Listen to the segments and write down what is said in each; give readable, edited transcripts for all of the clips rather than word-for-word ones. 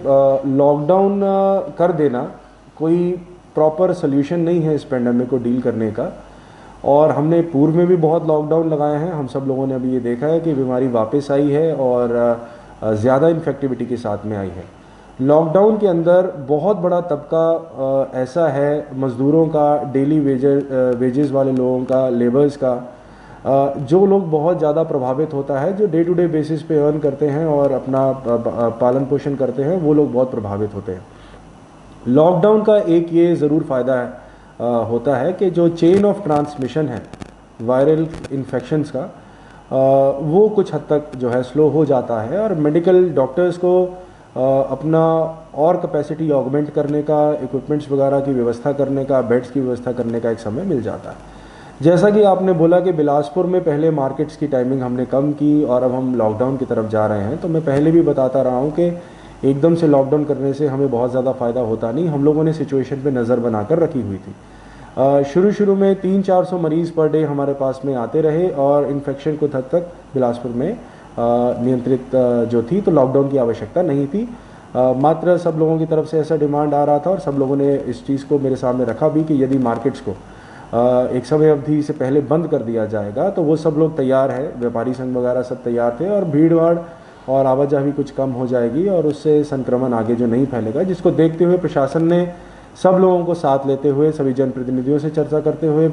Lockdown कर देना कोई प्रॉपर सोल्यूशन नहीं है इस पेंडेमिक को डील करने का। और हमने पूर्व में भी बहुत लॉकडाउन लगाए हैं। हम सब लोगों ने अभी ये देखा है कि बीमारी वापस आई है और ज़्यादा इन्फेक्टिविटी के साथ में आई है। लॉकडाउन के अंदर बहुत बड़ा तबका ऐसा है मज़दूरों का, डेली वेजेस वाले लोगों का, लेबर्स का, जो लोग बहुत ज़्यादा प्रभावित होता है, जो डे टू डे बेसिस पे अर्न करते हैं और अपना पालन पोषण करते हैं, वो लोग बहुत प्रभावित होते हैं। लॉकडाउन का एक ये ज़रूर फ़ायदा होता है कि जो चेन ऑफ ट्रांसमिशन है वायरल इन्फेक्शंस का, वो कुछ हद तक जो है स्लो हो जाता है और मेडिकल डॉक्टर्स को अपना और कैपेसिटी ऑगमेंट करने का, इक्विपमेंट्स वगैरह की व्यवस्था करने का, बेड्स की व्यवस्था करने का एक समय मिल जाता है। जैसा कि आपने बोला कि बिलासपुर में पहले मार्केट्स की टाइमिंग हमने कम की और अब हम लॉकडाउन की तरफ जा रहे हैं, तो मैं पहले भी बताता रहा हूँ कि एकदम से लॉकडाउन करने से हमें बहुत ज़्यादा फ़ायदा होता नहीं। हम लोगों ने सिचुएशन पे नज़र बनाकर रखी हुई थी। शुरू में 300-400 मरीज़ पर डे हमारे पास में आते रहे और इन्फेक्शन कुछ हद तक बिलासपुर में नियंत्रित जो थी, तो लॉकडाउन की आवश्यकता नहीं थी। मात्र सब लोगों की तरफ से ऐसा डिमांड आ रहा था और सब लोगों ने इस चीज़ को मेरे सामने रखा भी कि यदि मार्केट्स को एक समय अवधि से पहले बंद कर दिया जाएगा तो वो सब लोग तैयार है, व्यापारी संघ वगैरह सब तैयार थे और भीड़ भाड़ और आवाजाही कुछ कम हो जाएगी और उससे संक्रमण आगे जो नहीं फैलेगा, जिसको देखते हुए प्रशासन ने सब लोगों को साथ लेते हुए, सभी जनप्रतिनिधियों से चर्चा करते हुए,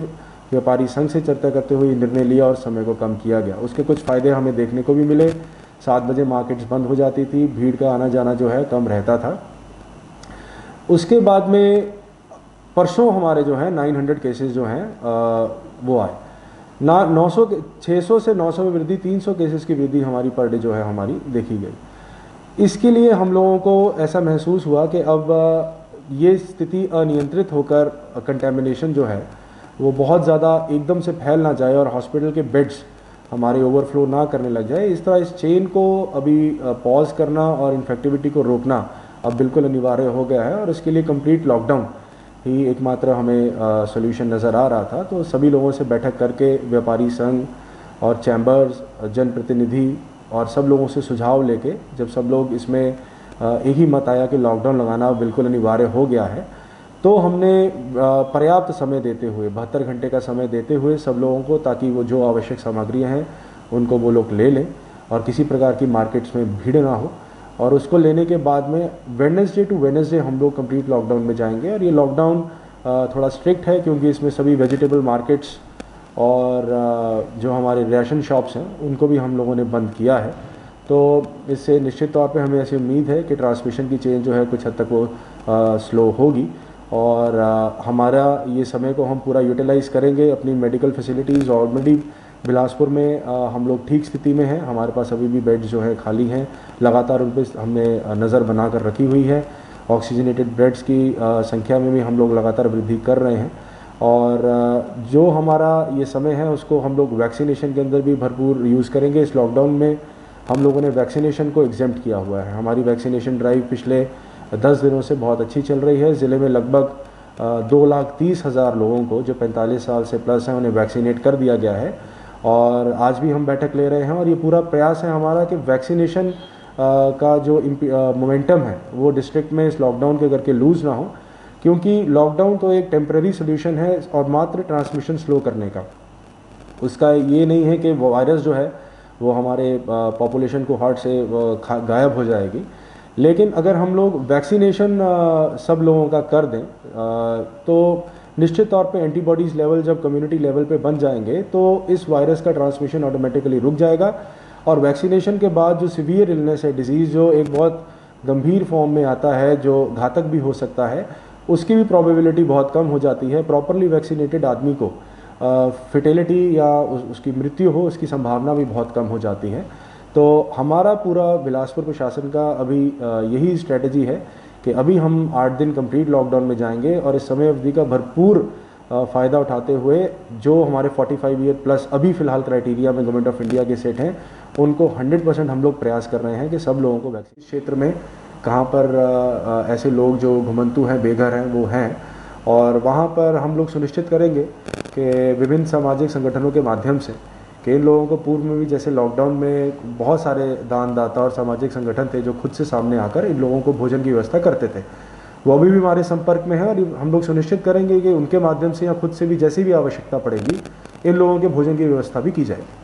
व्यापारी संघ से चर्चा करते हुए निर्णय लिया और समय को कम किया गया। उसके कुछ फ़ायदे हमें देखने को भी मिले। 7 बजे मार्केट्स बंद हो जाती थी, भीड़ का आना जाना जो है कम रहता था। उसके बाद में परसों हमारे जो है 900 केसेस जो हैं वो आए ना, 600 से 900 में वृद्धि, 300 केसेस की वृद्धि हमारी पर डे जो है हमारी देखी गई। इसके लिए हम लोगों को ऐसा महसूस हुआ कि अब ये स्थिति अनियंत्रित होकर कंटेमिनेशन जो है वो बहुत ज़्यादा एकदम से फैल ना जाए और हॉस्पिटल के बेड्स हमारे ओवरफ्लो ना करने लग जाए। इस तरह इस चेन को अभी पॉज करना और इन्फेक्टिविटी को रोकना अब बिल्कुल अनिवार्य हो गया है और इसके लिए कंप्लीट लॉकडाउन ही एकमात्र हमें सॉल्यूशन नज़र आ रहा था। तो सभी लोगों से बैठक करके व्यापारी संघ और चैम्बर्स, जनप्रतिनिधि और सब लोगों से सुझाव लेके जब सब लोग इसमें एक ही मत आया कि लॉकडाउन लगाना बिल्कुल अनिवार्य हो गया है, तो हमने पर्याप्त समय देते हुए, 72 घंटे का समय देते हुए सब लोगों को, ताकि वो जो आवश्यक सामग्रियाँ हैं उनको वो लोग ले लें और किसी प्रकार की मार्केट्स में भीड़ ना हो। और उसको लेने के बाद में वेडनेसडे टू वेडनेसडे हम लोग कंप्लीट लॉकडाउन में जाएंगे। और ये लॉकडाउन थोड़ा स्ट्रिक्ट है क्योंकि इसमें सभी वेजिटेबल मार्केट्स और जो हमारे राशन शॉप्स हैं उनको भी हम लोगों ने बंद किया है। तो इससे निश्चित तौर पे हमें ऐसी उम्मीद है कि ट्रांसमिशन की चेन जो है कुछ हद तक वो स्लो होगी और हमारा ये समय को हम पूरा यूटिलाइज़ करेंगे। अपनी मेडिकल फैसिलिटीज़ ऑलरेडी बिलासपुर में हम लोग ठीक स्थिति में हैं। हमारे पास अभी भी बेड जो है खाली हैं, लगातार उन पर हमने नज़र बना कर रखी हुई है। ऑक्सीजनेटेड बेड्स की संख्या में भी हम लोग लगातार वृद्धि कर रहे हैं और जो हमारा ये समय है उसको हम लोग वैक्सीनेशन के अंदर भी भरपूर यूज़ करेंगे। इस लॉकडाउन में हम लोगों ने वैक्सीनेशन को एग्जेम्प्ट किया हुआ है। हमारी वैक्सीनेशन ड्राइव पिछले 10 दिनों से बहुत अच्छी चल रही है। ज़िले में लगभग 2,30,000 लोगों को जो 45 साल से प्लस हैं उन्हें वैक्सीनेट कर दिया गया है और आज भी हम बैठक ले रहे हैं और ये पूरा प्रयास है हमारा कि वैक्सीनेशन का जो मोमेंटम है वो डिस्ट्रिक्ट में इस लॉकडाउन के करके लूज़ ना हो, क्योंकि लॉकडाउन तो एक टेम्पररी सोल्यूशन है और मात्र ट्रांसमिशन स्लो करने का। उसका ये नहीं है कि वो वायरस जो है वो हमारे पॉपुलेशन को हार्ट से गायब हो जाएगी। लेकिन अगर हम लोग वैक्सीनेशन सब लोगों का कर दें तो निश्चित तौर पे एंटीबॉडीज़ लेवल जब कम्युनिटी लेवल पे बन जाएंगे तो इस वायरस का ट्रांसमिशन ऑटोमेटिकली रुक जाएगा और वैक्सीनेशन के बाद जो सीवियर इलनेस है, डिजीज़ जो एक बहुत गंभीर फॉर्म में आता है, जो घातक भी हो सकता है, उसकी भी प्रोबेबिलिटी बहुत कम हो जाती है। प्रॉपरली वैक्सीनेटेड आदमी को फिटेलिटी या उसकी मृत्यु हो उसकी संभावना भी बहुत कम हो जाती है। तो हमारा पूरा बिलासपुर प्रशासन का अभी यही स्ट्रेटजी है कि अभी हम 8 दिन कंप्लीट लॉकडाउन में जाएंगे और इस समय अवधि का भरपूर फ़ायदा उठाते हुए जो हमारे 45 ईयर प्लस अभी फ़िलहाल क्राइटेरिया में गवर्नमेंट ऑफ इंडिया के सेट हैं उनको 100% हम लोग प्रयास कर रहे हैं कि सब लोगों को वैक्सीन क्षेत्र में कहाँ पर ऐसे लोग जो घुमंतु हैं, बेघर हैं, वो हैं और वहाँ पर हम लोग सुनिश्चित करेंगे कि विभिन्न सामाजिक संगठनों के माध्यम से कि इन लोगों को पूर्व में भी जैसे लॉकडाउन में बहुत सारे दानदाता और सामाजिक संगठन थे जो खुद से सामने आकर इन लोगों को भोजन की व्यवस्था करते थे, वो अभी भी हमारे संपर्क में है और हम लोग सुनिश्चित करेंगे कि उनके माध्यम से या खुद से भी जैसी भी आवश्यकता पड़ेगी इन लोगों के भोजन की व्यवस्था भी की जाएगी।